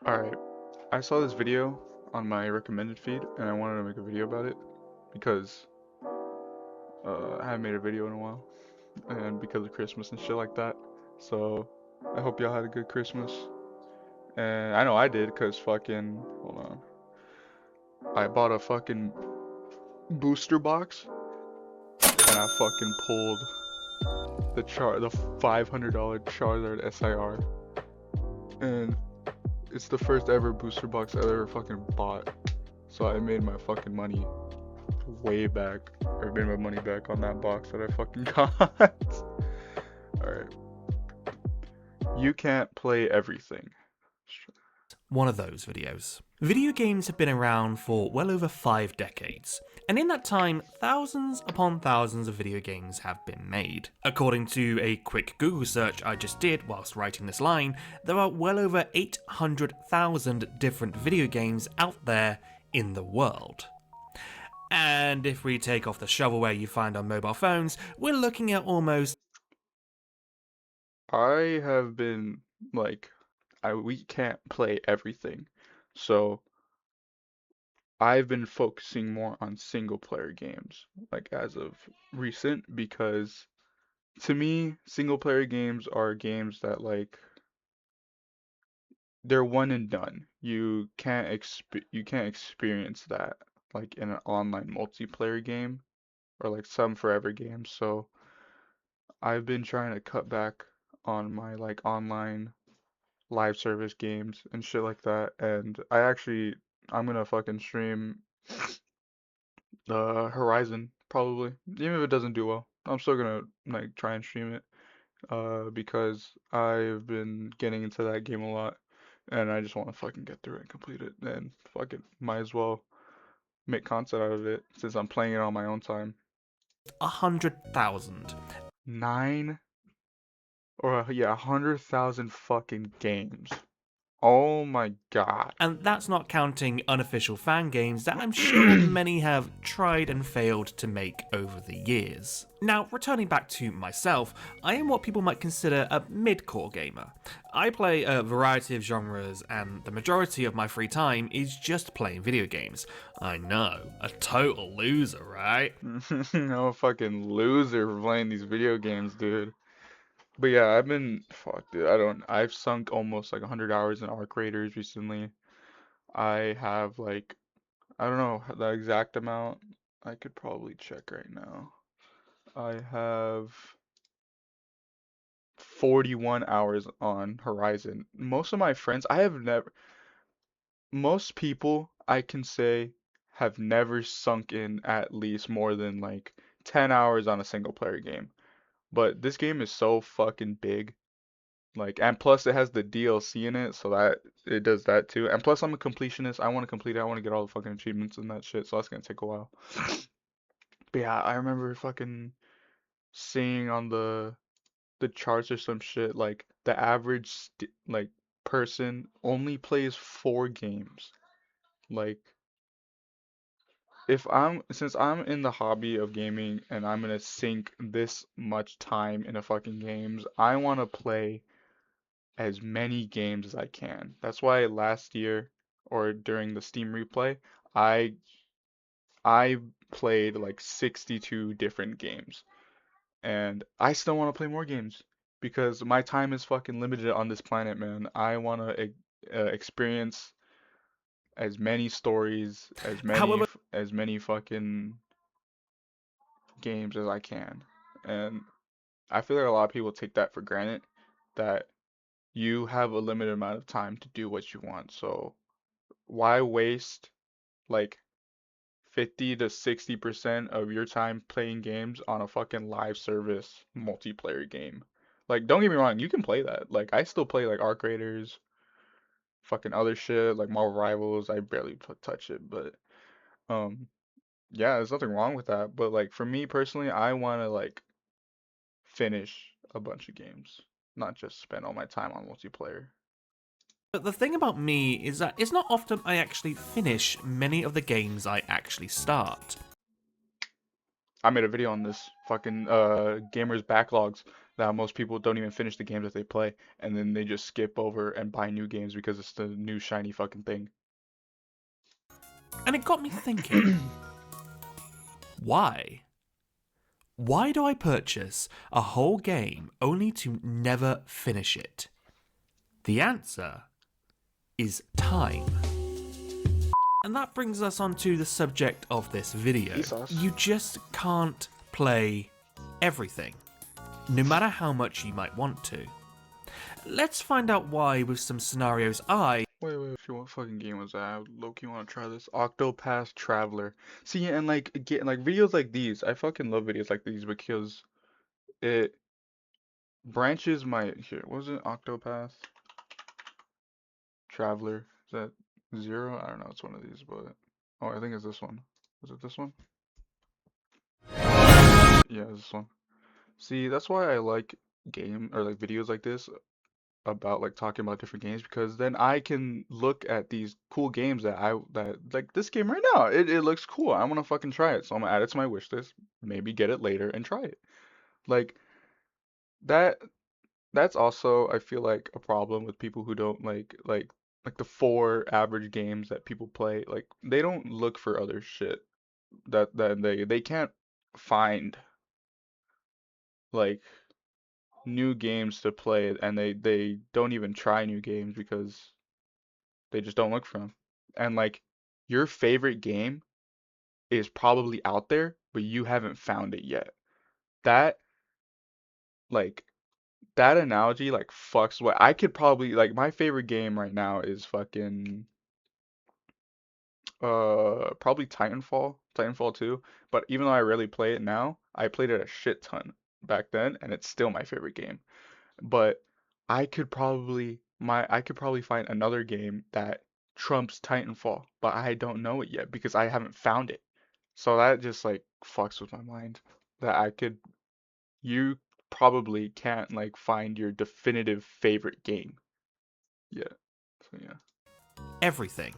Alright, I saw this video on my recommended feed and I wanted to make a video about it because I haven't made a video in a while and because of Christmas and shit like that. So I hope y'all had a good Christmas. And I know I did because fucking, hold on. I bought a fucking booster box and I fucking pulled the $500 Charizard SIR. And it's the first ever booster box I ever fucking bought. So I made my fucking money way back. I made my money back on that box that I fucking got. Alright. You can't play everything. One of those videos. Video games have been around for well over 5 decades, and in that time, thousands upon thousands of video games have been made. According to a quick Google search I just did whilst writing this line, there are well over 800,000 different video games out there in the world. And if we take off the shovelware you find on mobile phones, we're looking at almost I have been like we can't play everything. So I've been focusing more on single player games like as of recent because to me single player games are games that like they're one and done. You can't experience that like in an online multiplayer game or like some forever games. So I've been trying to cut back on my like online live service games and shit like that. And I'm gonna fucking stream Horizon probably, even if it doesn't do well. I'm still gonna like try and stream it because I've been getting into that game a lot and I just want to fucking get through it and complete it and fucking might as well make content out of it since I'm playing it on my own time. 100,000. Nine or yeah, 100,000 fucking games. Oh my God. And that's not counting unofficial fan games that I'm sure many have tried and failed to make over the years. Now, returning back to myself, I am what people might consider a mid-core gamer. I play a variety of genres, and the majority of my free time is just playing video games. I know, a total loser, right? I'm a fucking loser for playing these video games, dude. But yeah, fuck, dude. I've sunk almost like 100 hours in Arc Raiders recently. I have like, I don't know the exact amount. I could probably check right now. I have 41 hours on Horizon. Most people I can say have never sunk in at least more than like 10 hours on a single player game. But this game is so fucking big. Like, and plus it has the DLC in it, so that it does that too. And plus I'm a completionist. I want to complete it. I want to get all the fucking achievements and that shit, so that's gonna take a while. But yeah, I remember fucking seeing on the charts or some shit like the average like person only plays 4 games. Like if I'm since I'm in the hobby of gaming and I'm gonna sink this much time into fucking games, I want to play as many games as I can. That's why last year or during the Steam replay, I I played like 62 different games and I still want to play more games because my time is fucking limited on this planet, man. I want to experience as many stories, However, as many fucking games as I can. And I feel like a lot of people take that for granted that you have a limited amount of time to do what you want. So why waste like 50 to 60% of your time playing games on a fucking live service multiplayer game? Like, don't get me wrong, you can play that. Like, I still play like Arc Raiders, fucking other shit, like Marvel Rivals. I barely touch it, but um, yeah, there's nothing wrong with that. But like for me personally, I want to like finish a bunch of games, not just spend all my time on multiplayer. the thing about me is that it's not often I actually finish many of the games I actually start. I made a video on this fucking gamers backlogs. that most people don't even finish the games that they play, and then they just skip over and buy new games because it's the new shiny fucking thing. And it got me thinking, why? Why do I purchase a whole game only to never finish it? The answer is time. And that brings us on to the subject of this video. Vsauce. You just can't play everything, no matter how much you might want to. Let's find out why with some scenarios Wait, what fucking game was that? I low-key want to try this. Octopath Traveler. See, and like get like videos like these, I fucking love videos like these because it branches my here. Was it Octopath Traveler? Is that zero? I don't know. It's one of these, but oh, I think it's this one. Is it this one? Yeah, it's this one. See, that's why I like game or like videos like this about like talking about different games because then I can look at these cool games that like this game right now. It looks cool. I want to fucking try it. So I'm gonna add it to my wish list, maybe get it later and try it. Like that that's also I feel like a problem with people who don't like the four average games that people play. Like they don't look for other shit that they can't find like new games to play and they don't even try new games because they just don't look for them. And like your favorite game is probably out there, but you haven't found it yet. That like that analogy like fucks what I could probably like my favorite game right now is fucking probably Titanfall 2, but even though I rarely play it now, I played it a shit ton back then and it's still my favorite game. But I could probably find another game that trumps Titanfall, but I don't know it yet because I haven't found it. So that just like fucks with my mind. That I could you probably can't like find your definitive favorite game yet. So yeah. everything,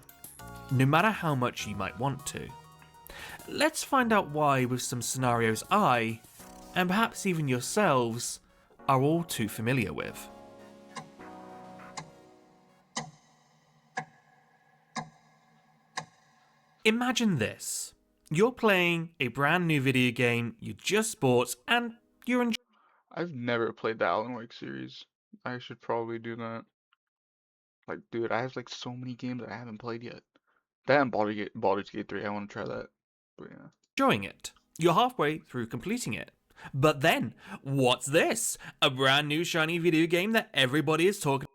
no matter how much you might want to. Let's find out why with some scenarios and perhaps even yourselves, are all too familiar with. Imagine this. You're playing a brand new video game you just bought and you're I've never played the Alan Wake series. I should probably do that. Like, dude, I have like so many games that I haven't played yet. That and Baldur's Gate 3, I want to try that. But yeah. enjoying it. You're halfway through completing it. But then, what's this? A brand new shiny video game that everybody is talking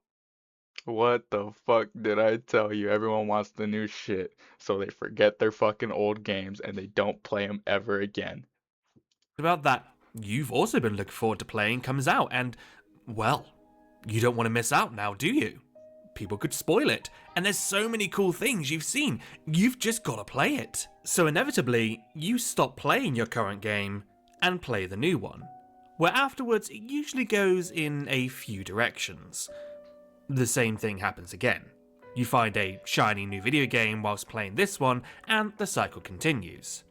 What the fuck did I tell you? Everyone wants the new shit, so they forget their fucking old games and they don't play them ever again. about that you've also been looking forward to playing comes out, and, well, you don't want to miss out now, do you? People could spoil it, and there's so many cool things you've seen, you've just got to play it. So inevitably, you stop playing your current game and play the new one, where afterwards it usually goes in a few directions. The same thing happens again. You find a shiny new video game whilst playing this one, and the cycle continues.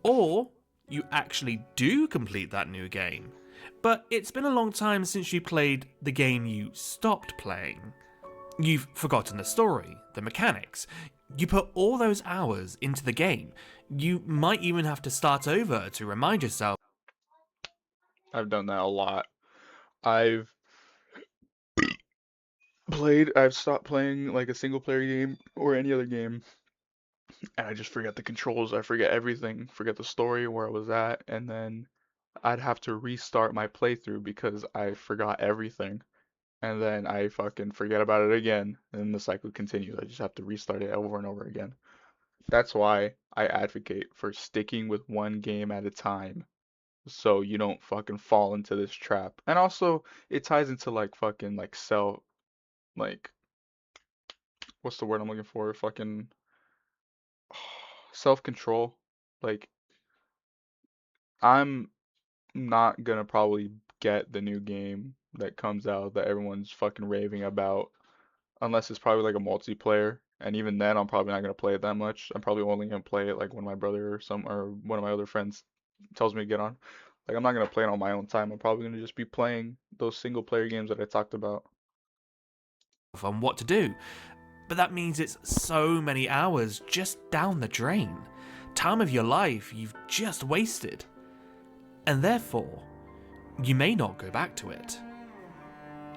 Or you actually do complete that new game, but it's been a long time since you played the game you stopped playing. You've forgotten the story, the mechanics. You put all those hours into the game. You might even have to start over to remind yourself I've done that a lot. I've I've stopped playing like a single player game or any other game, and I just forget the controls. I forget everything, forget the story, where I was at, and then I'd have to restart my playthrough because I forgot everything. And then I fucking forget about it again, and the cycle continues. I just have to restart it over and over again. That's why I advocate for sticking with one game at a time so you don't fucking fall into this trap. And also, it ties into like fucking like like what's the word I'm looking for? Fucking self-control. Like I'm not gonna probably get the new game that comes out that everyone's fucking raving about unless it's probably like a multiplayer. And even then, I'm probably not gonna play it that much. I'm probably only gonna play it like when my brother or one of my other friends tells me to get on. Like I'm not gonna play it on my own time. I'm probably gonna just be playing those single player games that I talked about. on what to do. But that means it's so many hours just down the drain. Time of your life you've just wasted. And therefore, you may not go back to it.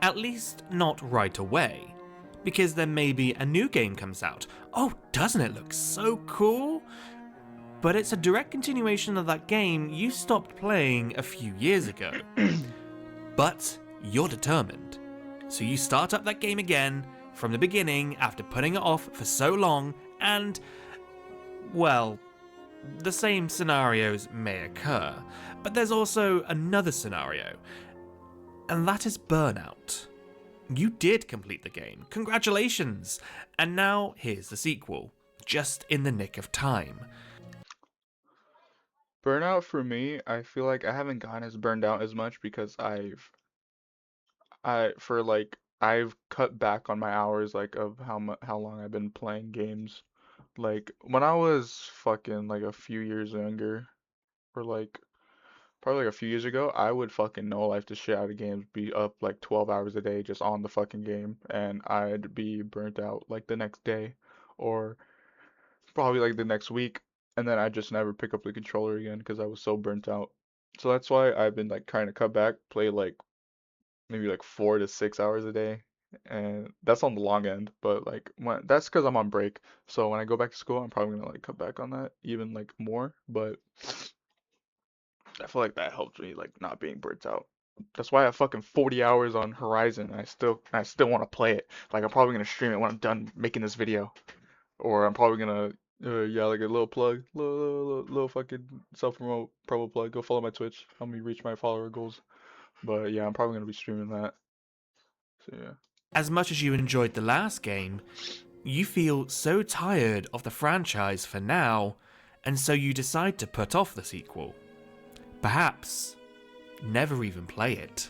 At least not right away. Because then maybe a new game comes out. Oh, doesn't it look so cool? But it's a direct continuation of that game you stopped playing a few years ago. But you're determined. So you start up that game again from the beginning after putting it off for so long, and, well, the same scenarios may occur, but there's also another scenario, and that is burnout. You did complete the game, congratulations, and now here's the sequel, just in the nick of time. Burnout for me, I feel like I haven't gotten as burned out as much because I've cut back on my hours like of how long I've been playing games. Like when I was fucking like a few years younger, or like probably like a few years ago, I would fucking no life the shit out of games, be up like 12 hours a day just on the fucking game, and I'd be burnt out like the next day, or probably like the next week, and then I just never pick up the controller again because I was so burnt out. So that's why I've been like trying to cut back, play like maybe like 4 to 6 hours a day, and that's on the long end. But like that's because I'm on break. So when I go back to school, I'm probably gonna like cut back on that even like more. But I feel like that helps me like not being burnt out. That's why I have fucking 40 hours on Horizon. And I still want to play it. Like I'm probably gonna stream it when I'm done making this video. Or I'm probably gonna, yeah, like a little plug, little fucking self promo plug. Go follow my Twitch. Help me reach my follower goals. But yeah, I'm probably gonna be streaming that. So yeah. As much as you enjoyed the last game, you feel so tired of the franchise for now, and so you decide to put off the sequel. Perhaps never even play it.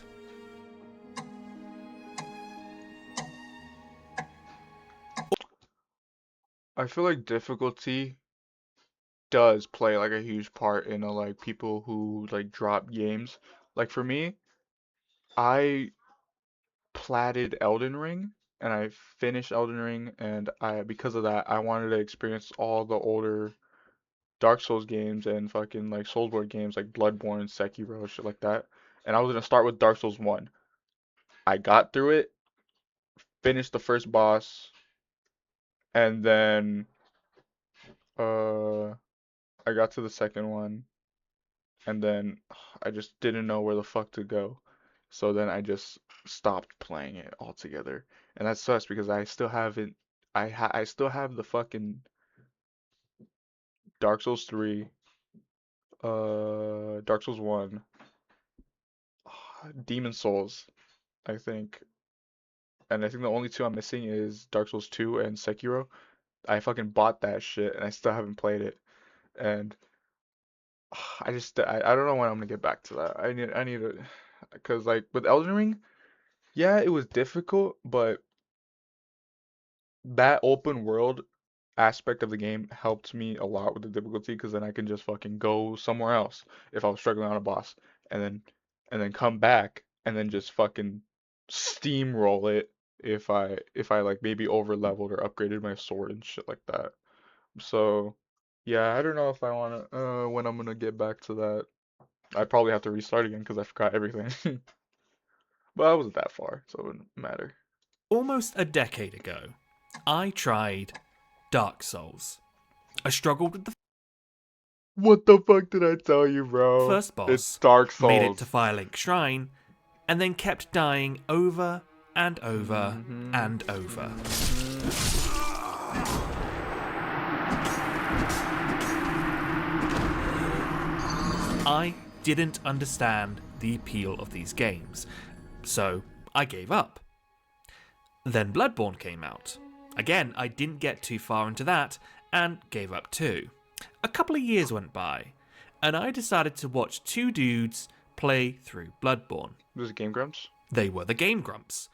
I feel like difficulty does play like a huge part in like people who like drop games. Like for me, I platted Elden Ring and I finished Elden Ring and I because of that I wanted to experience all the older Dark Souls games and fucking like Soulsborne games like Bloodborne, Sekiro, shit like that. And I was gonna start with Dark Souls 1. I got through it, finished the first boss, and then uh I got to the second one, and then I just didn't know where the fuck to go. So then I just stopped playing it altogether. And that sucks because I still haven't I still have the fucking Dark Souls 3, Dark Souls 1, Demon Souls, I think. And I think the only two I'm missing is Dark Souls 2 and Sekiro. I fucking bought that shit and I still haven't played it. And I don't know when I'm gonna get back to that. I need to, cause like with Elden Ring, yeah, it was difficult, but that open world aspect of the game helped me a lot with the difficulty because then I can just fucking go somewhere else if I was struggling on a boss and then come back and then just fucking steamroll it if I like maybe over leveled or upgraded my sword and shit like that. So yeah, I don't know if I wanna when I'm gonna get back to that. I probably have to restart again because I forgot everything. But I wasn't that far, so it wouldn't matter. Almost a decade ago, I tried Dark Souls. I struggled with the What the fuck did I tell you, bro? first It's boss, Dark made it to Souls. Firelink Shrine, and then kept dying over and over hmm and over. I didn't understand the appeal of these games, so I gave up. Then Bloodborne came out. Again, I didn't get too far into that and gave up too. A couple of years went by, and I decided to watch two dudes play through Bloodborne. This is Game Grumps? They were the Game Grumps.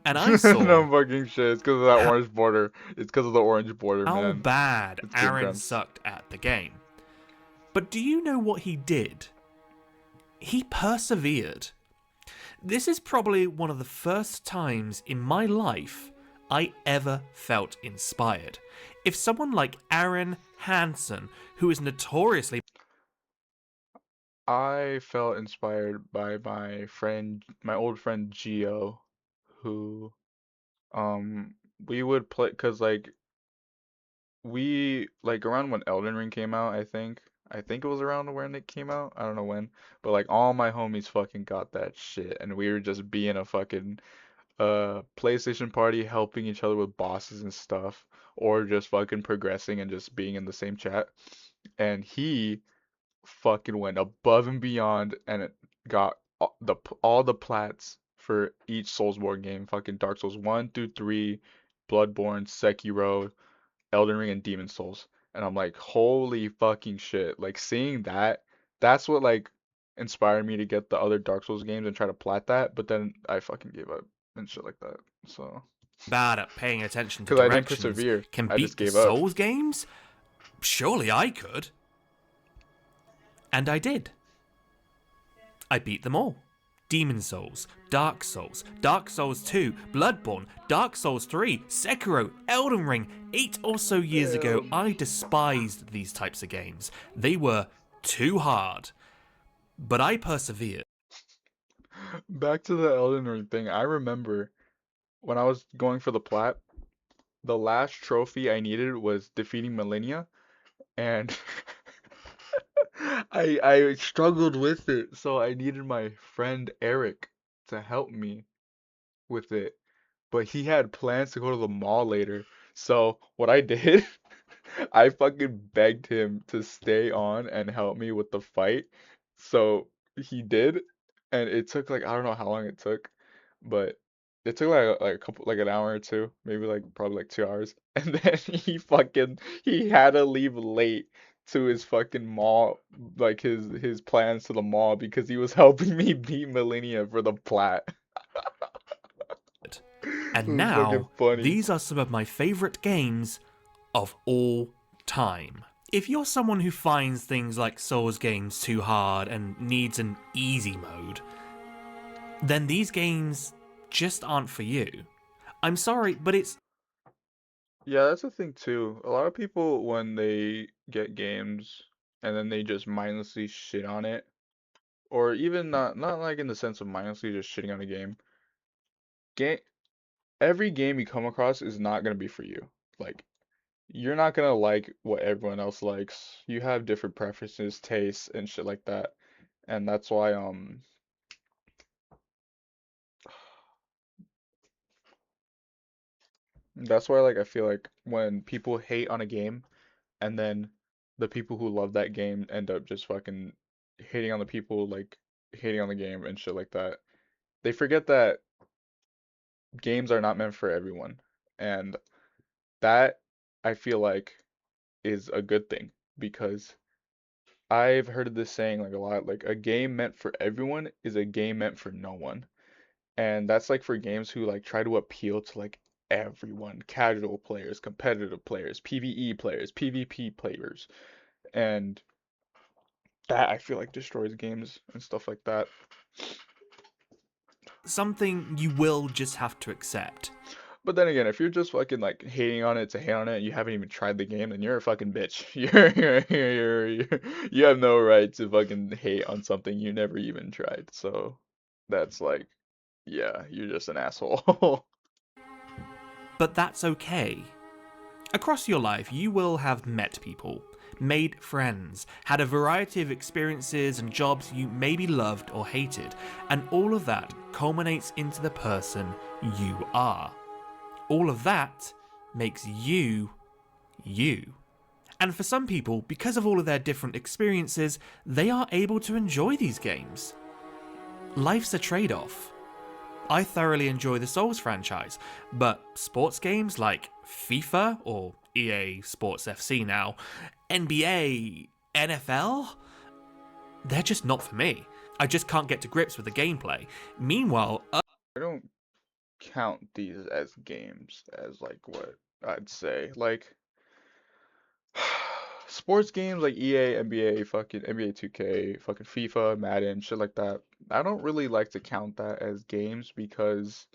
And I saw No fucking shit. It's because of that orange border. It's because of the orange border, how man. bad It's Game Aaron Grumps. sucked at the game. But do you know what he did? He persevered. This is probably one of the first times in my life I ever felt inspired. If someone like Aaron Hansen, who is notoriously I felt inspired by my old friend Gio, who we would play because we like around when Elden Ring came out, I think it was around when it came out. I don't know when, but like all my homies fucking got that shit, and we were just being a fucking PlayStation party, helping each other with bosses and stuff, or just fucking progressing and just being in the same chat. And he fucking went above and beyond and it got all the plats for each Soulsborne game. Fucking Dark Souls 1 through 3, Bloodborne, Sekiro, Elden Ring, and Demon Souls. And I'm like, holy fucking shit. Like seeing that, that's what like inspired me to get the other Dark Souls games and try to plat that, but then I fucking gave up and shit like that. So, bad at paying attention to because I didn't directions persevere, can I just beat the gave up. Souls games? Surely I could. And I did. I beat them all. Demon Souls, Dark Souls, Dark Souls 2, Bloodborne, Dark Souls 3, Sekiro, Elden Ring. 8 or so years ago, Damn. I despised these types of games. They were too hard. But I persevered. Back to the Elden Ring thing. I remember when I was going for the plat, the last trophy I needed was defeating Millennia, and I struggled with it, so I needed my friend Eric to help me with it. But he had plans to go to the mall later. So what I did, I fucking begged him to stay on and help me with the fight. So he did, and it took like I don't know how long it took, but it took like a couple like an hour or two, maybe like probably like 2 hours. And then he had to leave late to his fucking mall, like his plans to the mall because he was helping me beat Millennia for the plat. It And was fucking now, funny. these are some of my favourite games of all time. If you're someone who finds things like Souls games too hard and needs an easy mode, then these games just aren't for you. I'm sorry, but it's Yeah, that's the thing too. A lot of people when they get games and then they just mindlessly shit on it, or even not like in the sense of mindlessly just shitting on a game. Game Every game you come across is not gonna be for you. Like you're not gonna like what everyone else likes. You have different preferences, tastes, and shit like that. And that's why like I feel like when people hate on a game and then the people who love that game end up just fucking hating on the people like hating on the game and shit like that. They forget that games are not meant for everyone. And that I feel like is a good thing because I've heard this saying like a lot, like a game meant for everyone is a game meant for no one. And that's like for games who like try to appeal to like everyone, casual players, competitive players, PvE players, PvP players. And that I feel like destroys games and stuff like that. something you will just have to accept. But then again, if you're just fucking like hating on it to hate on it and you haven't even tried the game, then you're a fucking bitch. You have no right to fucking hate on something you never even tried. So that's like, yeah, you're just an asshole. But that's okay. Across your life, you will have met people, made friends, had a variety of experiences and jobs you maybe loved or hated, and all of that culminates into the person you are. All of that makes you, you. And for some people, because of all of their different experiences, they are able to enjoy these games. Life's a trade off. I thoroughly enjoy the Souls franchise, but sports games like FIFA or EA Sports FC now, NBA, NFL, they're just not for me. I just can't get to grips with the gameplay. Meanwhile, I don't count these as games as like what I'd say. Like sports games like EA, NBA, fucking NBA 2K, fucking FIFA, Madden, shit like that. I don't really like to count that as games because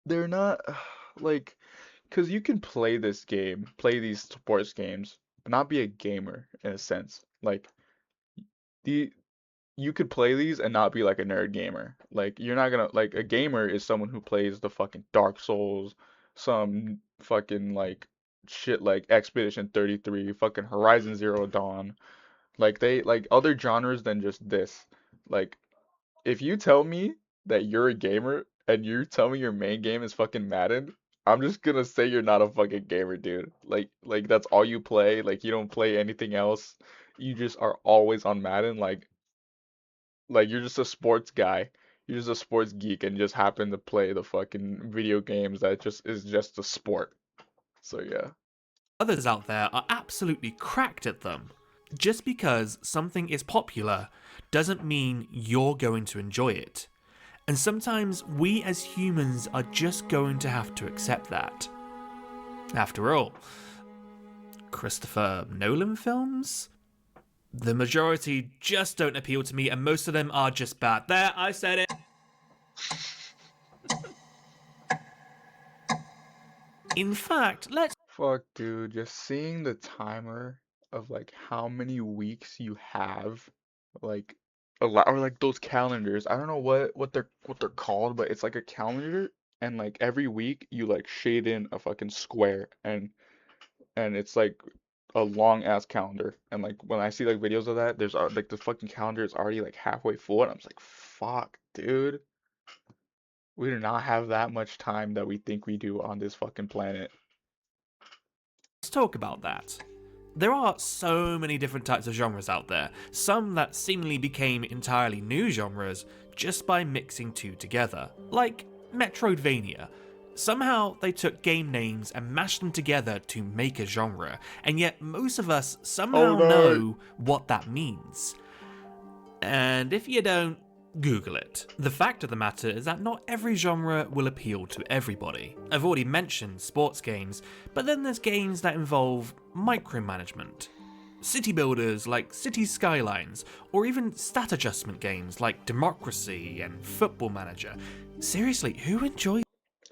they're not like, because you can play this game, play these sports games, but not be a gamer in a sense. Like the you could play these and not be like a nerd gamer. Like you're not gonna like a gamer is someone who plays the fucking Dark Souls, some fucking like shit like Expedition 33, fucking Horizon Zero Dawn. Like they like other genres than just this. Like if you tell me that you're a gamer and you tell me your main game is fucking Madden, I'm just gonna say you're not a fucking gamer, dude. Like that's all you play. Like you don't play anything else. You just are always on Madden. Like you're just a sports guy. You're just a sports geek and just happen to play the fucking video games that just is just a sport. So yeah. Others out there are absolutely cracked at them. Just because something is popular doesn't mean you're going to enjoy it. And sometimes we as humans are just going to have to accept that. After all, Christopher Nolan films? The majority just don't appeal to me, and most of them are just bad. There, I said it. In fact, let's Fuck, dude, just seeing the timer of like how many weeks you have, like a lot, or like those calendars. I don't know what they're called, but it's like a calendar, and like every week you like shade in a fucking square, and it's like a long ass calendar. And like when I see like videos of that, there's like the fucking calendar is already like halfway full, and I'm just like, fuck, dude, we do not have that much time that we think we do on this fucking planet. talk about that. There are so many different types of genres out there, some that seemingly became entirely new genres just by mixing two together, like Metroidvania. Somehow they took game names and mashed them together to make a genre, and yet most of us Oh somehow no. know what that means. And if you don't, Google it. The fact of the matter is that not every genre will appeal to everybody. I've already mentioned sports games, but then there's games that involve micromanagement. City builders like City Skylines, or even stat adjustment games like Democracy and Football Manager. Seriously, who enjoys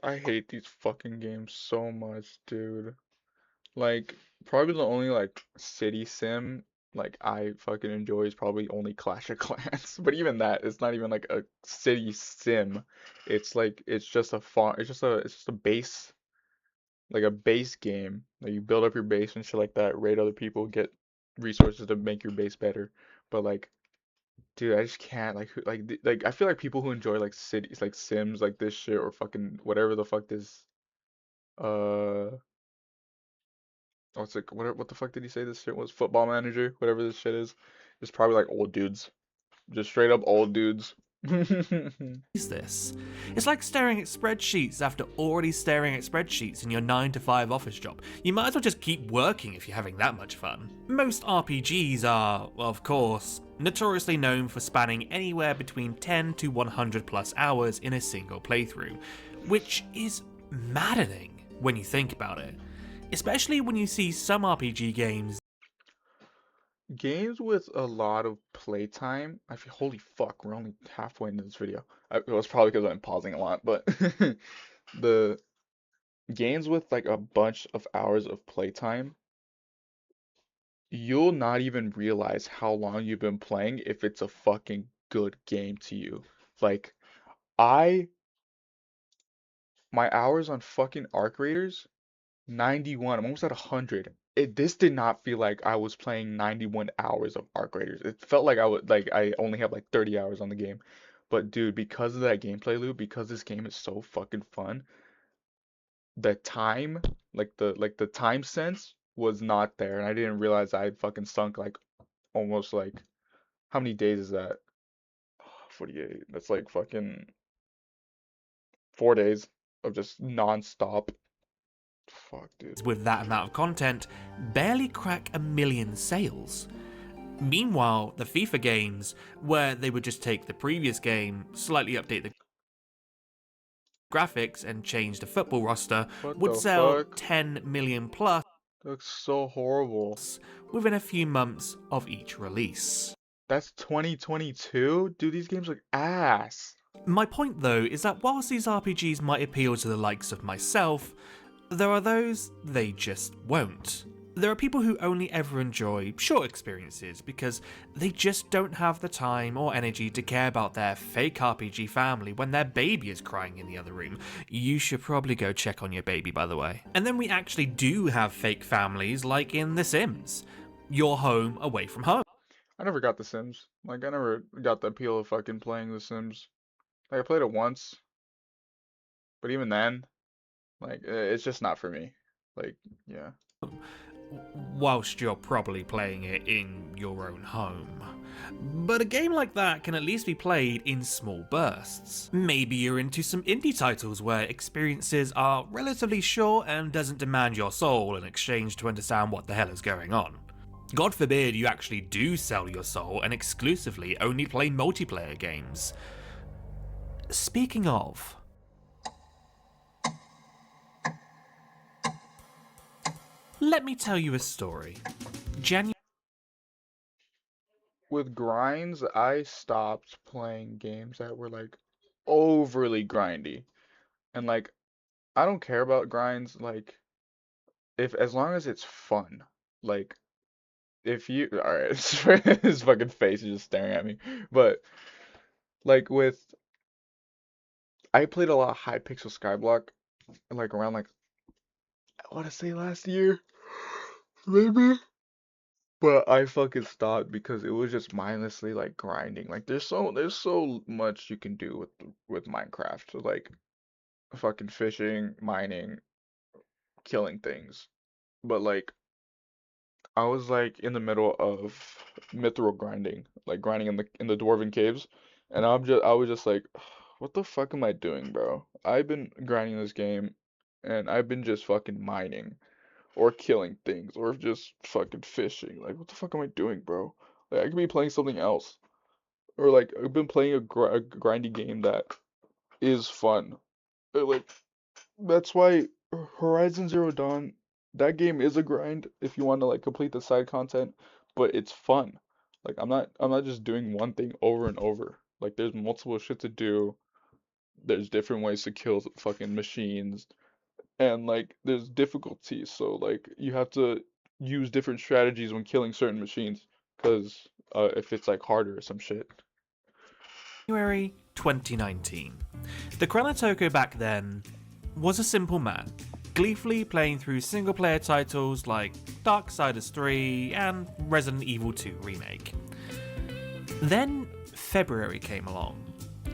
I hate these fucking games so much, dude. Like, probably the only like city sim like I fucking enjoy is probably only Clash of Clans. But even that, it's not even like a city sim. It's like it's just a farm. It's just a base, like a base game. Like you build up your base and shit like that. Raid other people, get resources to make your base better. But like, dude, I just can't like I feel like people who enjoy like cities, like Sims, like this shit or fucking whatever the fuck this uh oh, it's like what the fuck did he say this shit was? Football Manager, whatever this shit is. It's probably like old dudes. Just straight up old dudes. this? It's like staring at spreadsheets after already staring at spreadsheets in your 9 to 5 office job. You might as well just keep working if you're having that much fun. Most RPGs are, of course, notoriously known for spanning anywhere between 10 to 100 plus hours in a single playthrough, which is maddening when you think about it. Especially when you see some RPG games Games with a lot of playtime. I feel holy fuck, we're only halfway into this video. It was probably because I'm pausing a lot, but the games with like a bunch of hours of playtime, you'll not even realize how long you've been playing if it's a fucking good game to you. Like I my hours on fucking Arc Raiders 91. I'm almost at 100. This did not feel like I was playing 91 hours of Arc Raiders. It felt like I only have like 30 hours on the game. But dude, because of that gameplay loop, because this game is so fucking fun, the time, like the time sense was not there, and I didn't realize I had fucking sunk like almost like how many days is that? 48. That's like fucking 4 days of just non-stop. Fuck, dude. with that amount of content barely crack 1 million sales. Meanwhile, the FIFA games, where they would just take the previous game, slightly update the graphics, and change the football roster, What would the sell fuck? 10 million plus Looks so horrible. within a few months of each release. That's 2022? Dude, these games look ass. My point though is that whilst these RPGs might appeal to the likes of myself, there are those they just won't. There are people who only ever enjoy short experiences because they just don't have the time or energy to care about their fake RPG family when their baby is crying in the other room. You should probably go check on your baby, by the way. And then we actually do have fake families like in The Sims. Your home away from home. I never got The Sims. Like, I never got the appeal of fucking playing The Sims. Like, I played it once, but even then, like, it's just not for me. Like, yeah. Whilst you're probably playing it in your own home. But a game like that can at least be played in small bursts. Maybe you're into some indie titles where experiences are relatively short and doesn't demand your soul in exchange to understand what the hell is going on. God forbid you actually do sell your soul and exclusively only play multiplayer games. Speaking of, let me tell you a story. With grinds, I stopped playing games that were like overly grindy. And like, I don't care about grinds, like, if as long as it's fun. Like, if you, alright, his fucking face is just staring at me. But like I played a lot of Hypixel Skyblock, like around like I want to say last year, maybe. But I fucking stopped because it was just mindlessly like grinding. Like there's so much you can do with Minecraft. So, like fucking fishing, mining, killing things. But like I was like in the middle of mithril grinding, like grinding in the dwarven caves, and I was just like, what the fuck am I doing, bro? I've been grinding this game, and I've been just fucking mining or killing things or just fucking fishing. Like, what the fuck am I doing, bro? Like, I could be playing something else, or like I've been playing a grindy game that is fun. Like that's why Horizon Zero Dawn, that game is a grind if you want to like complete the side content, but it's fun. Like I'm not just doing one thing over and over. Like there's multiple shit to do. There's different ways to kill fucking machines and like there's difficulties. So like you have to use different strategies when killing certain machines because if it's like harder or some shit. January 2019. The Chronotoko back then was a simple man, gleefully playing through single player titles like Darksiders 3 and Resident Evil 2 Remake. Then February came along,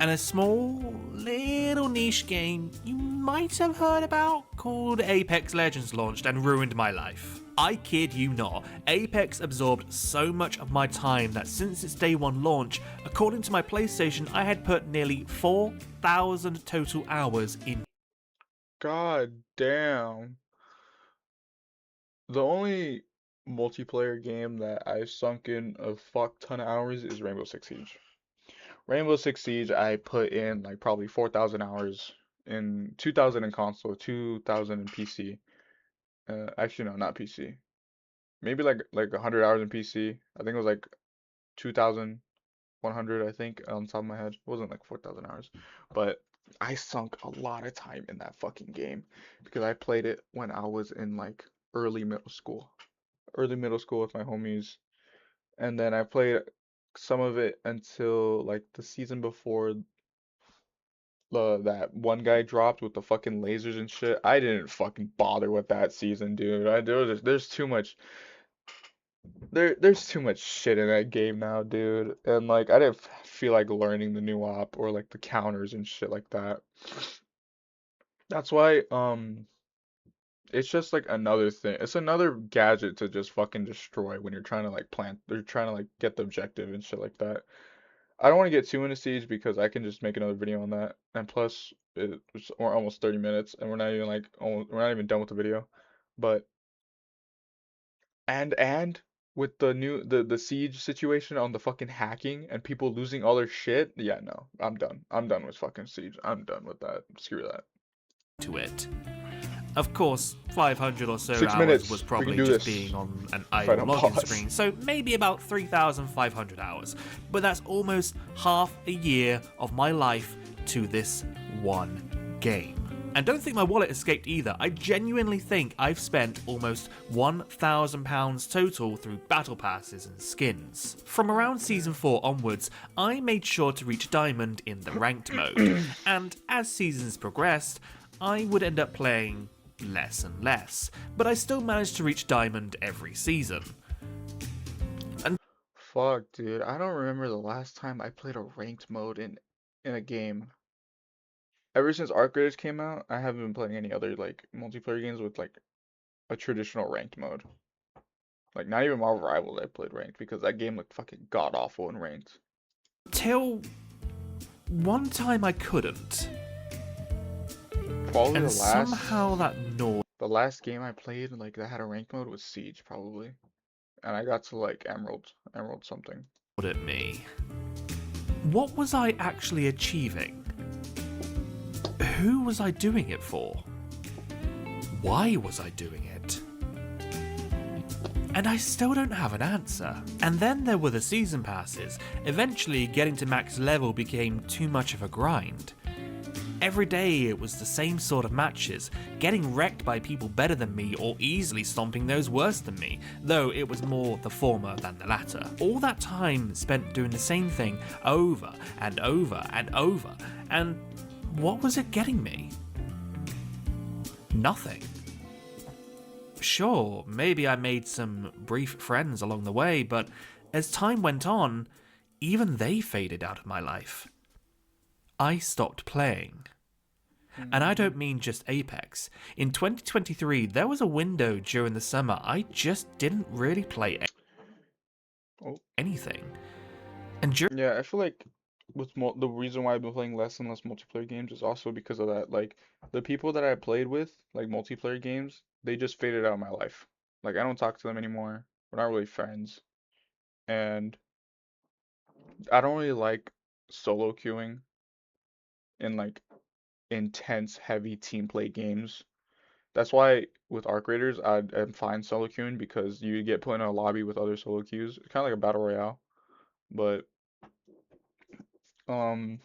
and a small, little niche game you might have heard about called Apex Legends launched and ruined my life. I kid you not, Apex absorbed so much of my time that since its day one launch, according to my PlayStation, I had put nearly 4,000 total hours in. God damn. The only multiplayer game that I've sunk in a fuck ton of hours is Rainbow Six Siege. Rainbow Six Siege, I put in like probably 4,000 hours in 2,000 in console, 2,000 in PC. Actually, no, not PC. Maybe like 100 hours in PC. I think it was like 2,100, I think, on top of my head. It wasn't like 4,000 hours. But I sunk a lot of time in that fucking game because I played it when I was in like early middle school. Early middle school with my homies. And then I played some of it until like the season before that one guy dropped with the fucking lasers and shit. I didn't fucking bother with that season, dude. There's too much there's too much shit in that game now, dude. And like I didn't feel like learning the new op or like the counters and shit like that. That's why it's just like another thing. It's another gadget to just fucking destroy when you're trying to like plant, they're trying to like get the objective and shit like that. I don't want to get too into Siege because I can just make another video on that. And plus, we're almost 30 minutes and we're not even like we're not even done with the video. But and with the new the Siege situation on the fucking hacking and people losing all their shit, yeah, no, I'm done. I'm done with fucking Siege. I'm done with that. Screw that. To it. Of course, 500 or so Six hours was minutes. We can probably do just this. being on an If I idle don't login pause. screen, so maybe about 3,500 hours. But that's almost half a year of my life to this one game. And don't think my wallet escaped either. I genuinely think I've spent almost £1,000 total through battle passes and skins. From around season 4 onwards, I made sure to reach diamond in the ranked mode, and as seasons progressed, I would end up playing less and less, but I still managed to reach diamond every season. Fuck, dude. I don't remember the last time I played a ranked mode in a game. Ever since Arc Raiders came out, I haven't been playing any other like multiplayer games with like a traditional ranked mode. Like not even Marvel Rivals I played ranked because that game looked fucking god awful in ranked. Till one time I couldn't, Probably and somehow that gnawed the last game I played like that had a ranked mode was Siege probably. And I got to like Emerald something. at me. What was I actually achieving? Who was I doing it for? Why was I doing it? And I still don't have an answer. And then there were the season passes. Eventually, getting to max level became too much of a grind. Every day it was the same sort of matches, getting wrecked by people better than me or easily stomping those worse than me, though it was more the former than the latter. All that time spent doing the same thing over and over and over, and what was it getting me? Nothing. Sure, maybe I made some brief friends along the way, but as time went on, even they faded out of my life. I stopped playing. And I don't mean just Apex. In 2023, there was a window during the summer I just didn't really play Oh. anything. And during Yeah, I feel like the reason why I've been playing less and less multiplayer games is also because of that. Like the people that I played with, like multiplayer games, they just faded out of my life. Like I don't talk to them anymore. We're not really friends. And I don't really like solo queuing in like intense, heavy team play games. That's why with Arc Raiders, I'm fine solo queuing because you get put in a lobby with other solo queues. It's kind of like a battle royale, but um,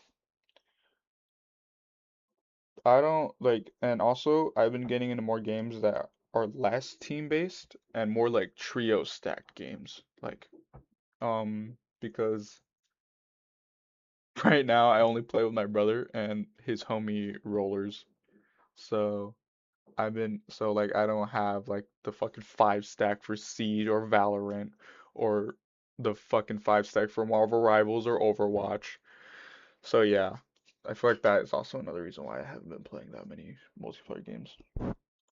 I don't like. And also, I've been getting into more games that are less team based and more like trio stacked games. Like because right now I only play with my brother and his homie rollers. So like I don't have like the fucking 5 stack for Siege or Valorant or the fucking 5 stack for Marvel Rivals or Overwatch. So yeah, I feel like that is also another reason why I haven't been playing that many multiplayer games.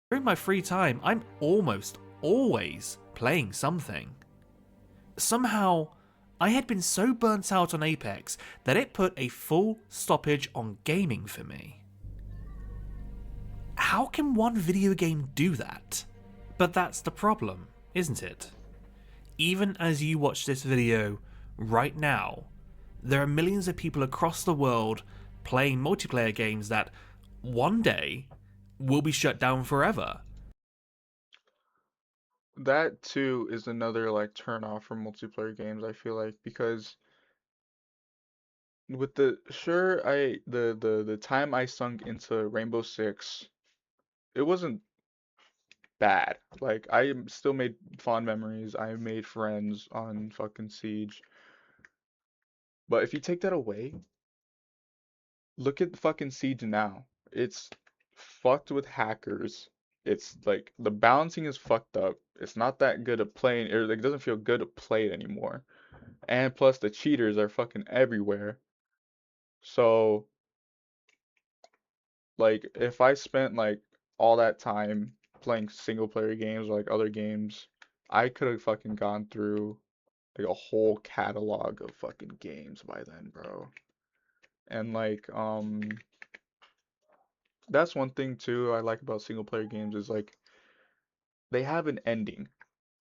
my free time, I'm almost always playing something. Somehow, I had been so burnt out on Apex that it put a full stoppage on gaming for me. How can one video game do that? But that's the problem, isn't it? Even as you watch this video right now, there are millions of people across the world playing multiplayer games that one day will be shut down forever. That too is another like turn off from multiplayer games, I feel like, because with the time I sunk into Rainbow Six, it wasn't bad. Like still made fond memories. I made friends on fucking Siege. But if you take that away, look at fucking Siege now. It's fucked with hackers. It's like the balancing is fucked up. It's not that good at playing, or like it doesn't feel good to play it anymore. And plus the cheaters are fucking everywhere. So like if I spent like all that time playing single player games or like other games, I could have fucking gone through like a whole catalog of fucking games by then, bro. And like that's one thing too I like about single player games is like they have an ending.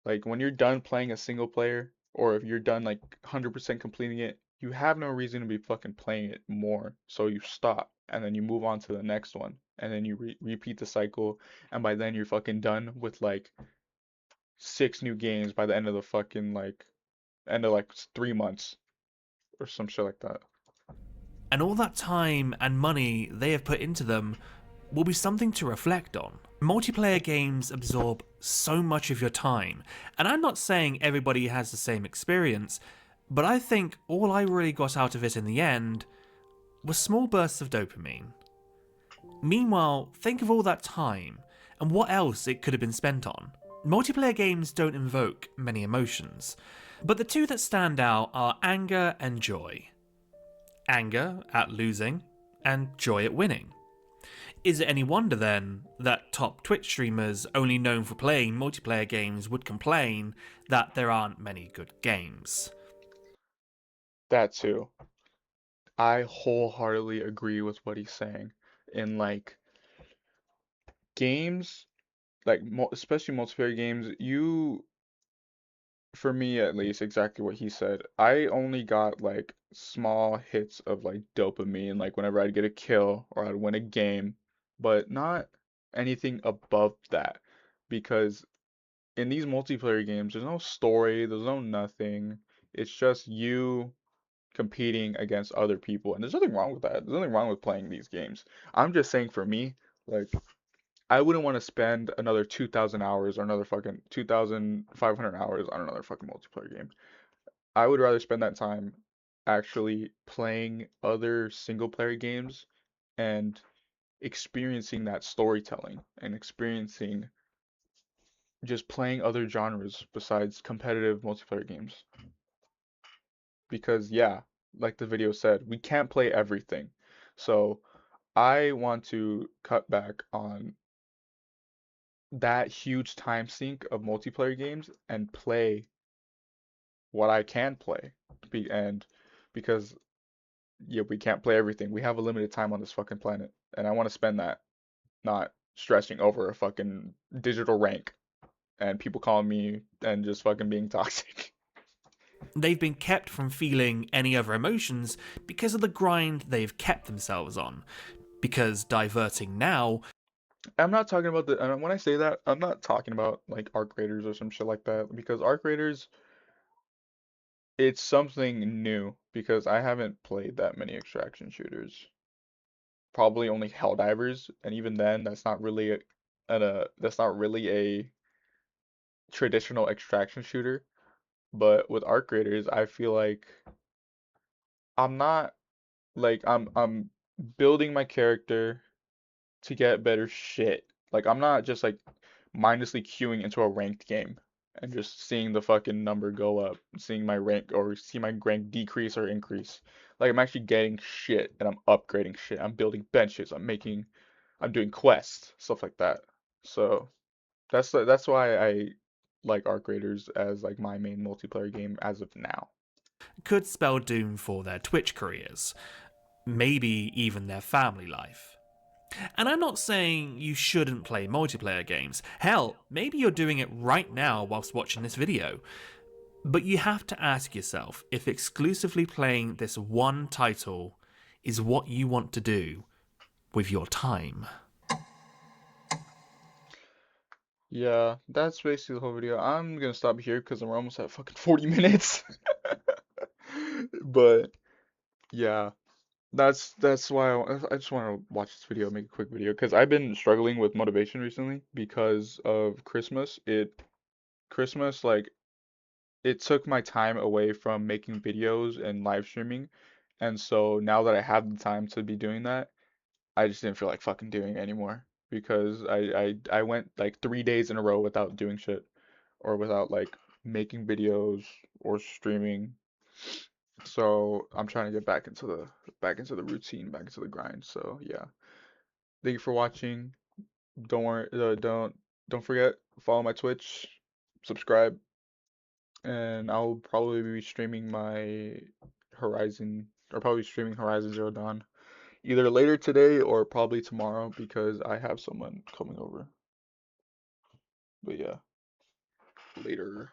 Like when you're done playing a single player or if you're done like 100% completing it, you have no reason to be fucking playing it more. So you stop and then you move on to the next one. and then you repeat the cycle, and by then you're fucking done with like 6 new games by the end of the fucking like end of like 3 months or some shit like that. And all that time and money they have put into them will be something to reflect on. Multiplayer games absorb so much of your time, and I'm not saying everybody has the same experience, but I think all I really got out of it in the end was small bursts of dopamine. Meanwhile, think of all that time and what else it could have been spent on. Multiplayer games don't invoke many emotions, but the two that stand out are anger and joy. Anger at losing, and joy at winning. Is it any wonder then that top Twitch streamers only known for playing multiplayer games would complain that there aren't many good games? That too. I wholeheartedly agree with what he's saying. In like games, like especially multiplayer games, for me at least, exactly what he said. I only got like small hits of like dopamine, like whenever I'd get a kill or I'd win a game, but not anything above that. Because in these multiplayer games, there's no story, there's no nothing. It's just you competing against other people, and there's nothing wrong with that. There's nothing wrong with playing these games. I'm just saying for me, like I wouldn't want to spend another 2,000 hours or another fucking 2,500 hours on another fucking multiplayer game. I would rather spend that time actually playing other single player games and experiencing that storytelling and experiencing just playing other genres besides competitive multiplayer games. Because, yeah, like the video said, we can't play everything. So I want to cut back on that huge time sink of multiplayer games and play what I can play. And because yeah, we can't play everything. We have a limited time on this fucking planet, and I want to spend that not stressing over a fucking digital rank and people calling me and just fucking being toxic. They've been kept from feeling any other emotions because of the grind they've kept themselves on. Because diverting now I'm not talking about when I say that, I'm not talking about like arc raiders or some shit like that because arc raiders it's something new because I haven't played that many extraction shooters. Probably only Helldivers, and even then, that's not really a traditional extraction shooter. But with Arc Raiders, I feel like I'm not I'm building my character to get better shit. Like I'm not just like mindlessly queuing into a ranked game and just seeing the fucking number go up, seeing my rank or see my rank decrease or increase. Like I'm actually getting shit and I'm upgrading shit. I'm building benches. I'm doing quests, stuff like that. So that's why I like Arc Raiders as like my main multiplayer game as of now. could spell doom for their Twitch careers, maybe even their family life. And I'm not saying you shouldn't play multiplayer games. Hell, maybe you're doing it right now whilst watching this video. But you have to ask yourself if exclusively playing this one title is what you want to do with your time. Yeah, that's basically the whole video. I'm gonna stop here because we're almost at fucking 40 minutes. But yeah, that's why I just want to watch this video, make a quick video, because I've been struggling with motivation recently because of Christmas. Christmas like it took my time away from making videos and live streaming, and so now that I have the time to be doing that, I just didn't feel like fucking doing it anymore because I went like 3 days in a row without doing shit or without like making videos or streaming. So I'm trying to get back into the routine, back into the grind. So yeah, thank you for watching. Don't worry, don't forget follow my Twitch, subscribe, and I'll probably be streaming my Horizon or probably streaming Horizon Zero Dawn either later today or probably tomorrow because I have someone coming over. But yeah, later.